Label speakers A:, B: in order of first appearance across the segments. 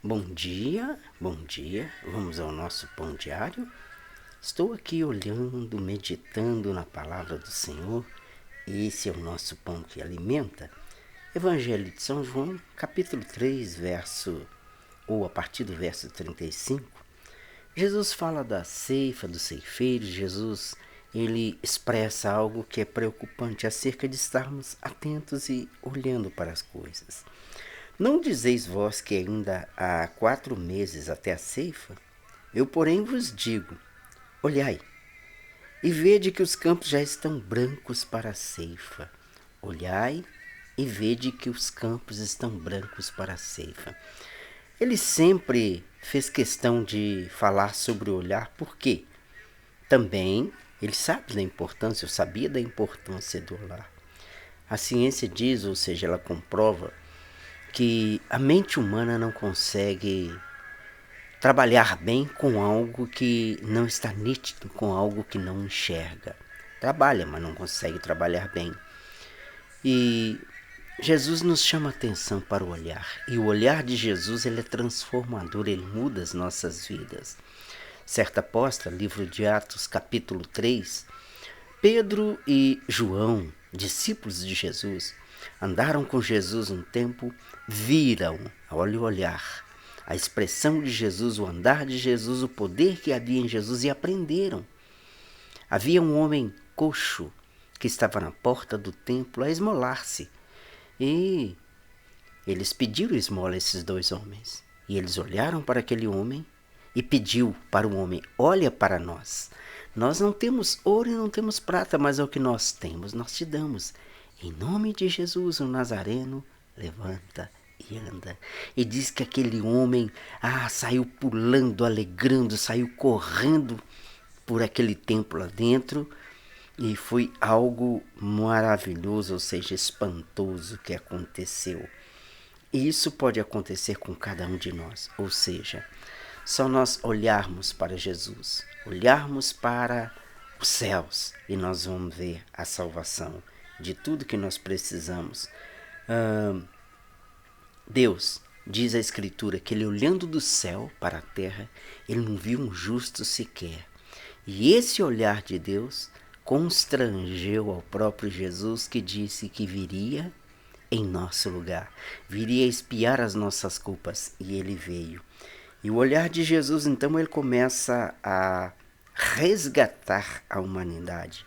A: Bom dia, vamos ao nosso pão diário. Estou aqui olhando, meditando na palavra do Senhor. Esse é o nosso pão que alimenta. Evangelho de São João, capítulo 3, a partir do verso 35. Jesus fala da ceifa, dos ceifeiros. Jesus, ele expressa algo que é preocupante acerca de estarmos atentos e olhando para as coisas. Não dizeis vós que ainda há 4 meses até a ceifa? Eu, porém, vos digo: olhai, e vede que os campos já estão brancos para a ceifa. Olhai, e vede que os campos estão brancos para a ceifa. Ele sempre fez questão de falar sobre o olhar, porque também ele sabe da importância, eu sabia da importância do olhar. A ciência diz, ou seja, ela comprova que a mente humana não consegue trabalhar bem com algo que não está nítido, com algo que não enxerga. Trabalha, mas não consegue trabalhar bem. E Jesus nos chama a atenção para o olhar. E o olhar de Jesus, ele é transformador, ele muda as nossas vidas. Certa posta, livro de Atos, capítulo 3, Pedro e João, discípulos de Jesus, andaram com Jesus um tempo, viram, olha o olhar, a expressão de Jesus, o andar de Jesus, o poder que havia em Jesus, e aprenderam. Havia um homem coxo que estava na porta do templo a esmolar-se. E eles pediram esmola a esses 2 homens. E eles olharam para aquele homem e pediu para o homem: olha para nós. Nós não temos ouro e não temos prata, mas é o que nós temos, nós te damos. Em nome de Jesus, o Nazareno, levanta e anda. E diz que aquele homem saiu pulando, alegrando, saiu correndo por aquele templo lá dentro. E foi algo maravilhoso, ou seja, espantoso que aconteceu. E isso pode acontecer com cada um de nós, ou seja, só nós olharmos para Jesus, olharmos para os céus e nós vamos ver a salvação de tudo que nós precisamos. Deus, diz a Escritura, que ele olhando do céu para a terra, ele não viu um justo sequer. E esse olhar de Deus constrangeu ao próprio Jesus, que disse que viria em nosso lugar, viria espiar as nossas culpas, e ele veio. E o olhar de Jesus, então, ele começa a resgatar a humanidade.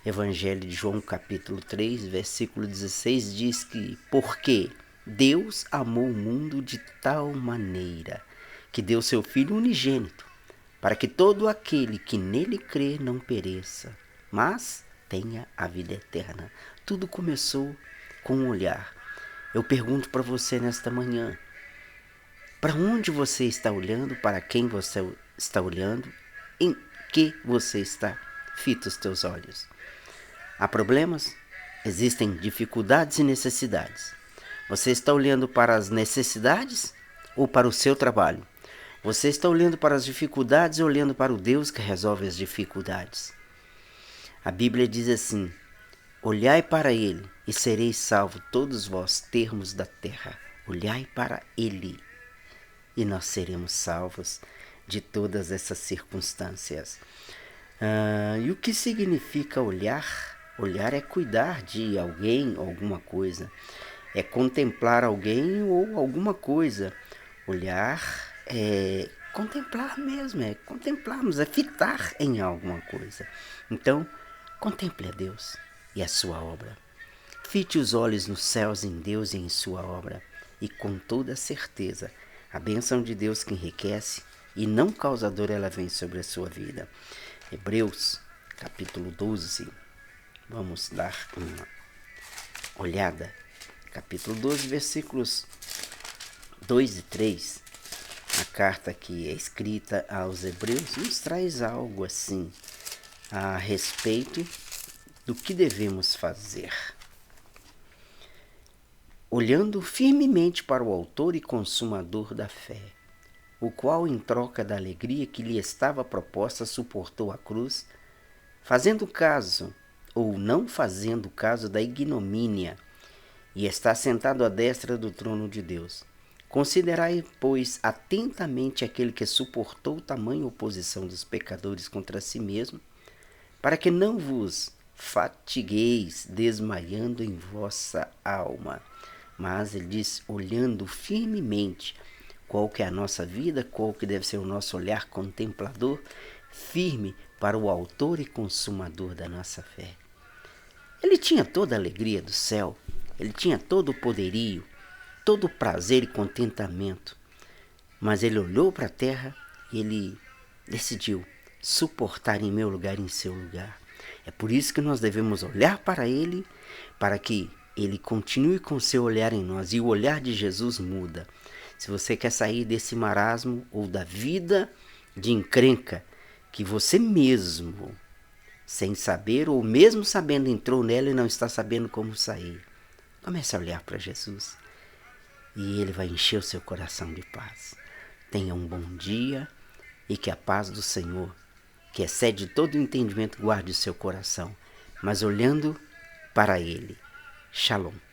A: Evangelho de João, capítulo 3, versículo 16, diz que porque Deus amou o mundo de tal maneira que deu seu Filho unigênito, para que todo aquele que nele crê não pereça, mas tenha a vida eterna. Tudo começou com um olhar. Eu pergunto para você nesta manhã: para onde você está olhando? Para quem você está olhando? Em que você está fito os teus olhos? Há problemas? Existem dificuldades e necessidades. Você está olhando para as necessidades ou para o seu trabalho? Você está olhando para as dificuldades ou olhando para o Deus que resolve as dificuldades? A Bíblia diz assim: olhai para ele e sereis salvos todos vós termos da terra. Olhai para ele e nós seremos salvos de todas essas circunstâncias. E o que significa olhar? Olhar é cuidar de alguém ou alguma coisa. É contemplar alguém ou alguma coisa. Olhar é contemplar mesmo, é contemplarmos, é fitar em alguma coisa. Então, contemple a Deus e a sua obra. Fite os olhos nos céus, em Deus e em sua obra, e com toda certeza, a bênção de Deus que enriquece e não causa dor, ela vem sobre a sua vida. Hebreus, capítulo 12. Vamos dar uma olhada. Capítulo 12, versículos 2 e 3. A carta que é escrita aos Hebreus nos traz algo assim a respeito do que devemos fazer. Olhando firmemente para o autor e consumador da fé, o qual, em troca da alegria que lhe estava proposta, suportou a cruz, fazendo caso ou não fazendo caso da ignomínia, e está sentado à destra do trono de Deus. Considerai, pois, atentamente aquele que suportou tamanha oposição dos pecadores contra si mesmo, para que não vos fatigueis desmaiando em vossa alma. Mas ele diz, olhando firmemente qual que é a nossa vida, qual que deve ser o nosso olhar contemplador, firme para o autor e consumador da nossa fé. Ele tinha toda a alegria do céu, ele tinha todo o poderio, todo o prazer e contentamento, mas ele olhou para a terra e ele decidiu suportar em meu lugar e em seu lugar. É por isso que nós devemos olhar para ele, para que ele continue com seu olhar em nós. E o olhar de Jesus muda. Se você quer sair desse marasmo ou da vida de encrenca que você mesmo, sem saber ou mesmo sabendo, entrou nela e não está sabendo como sair, comece a olhar para Jesus e ele vai encher o seu coração de paz. Tenha um bom dia e que a paz do Senhor, que excede todo o entendimento, guarde o seu coração, mas olhando para ele. Shalom.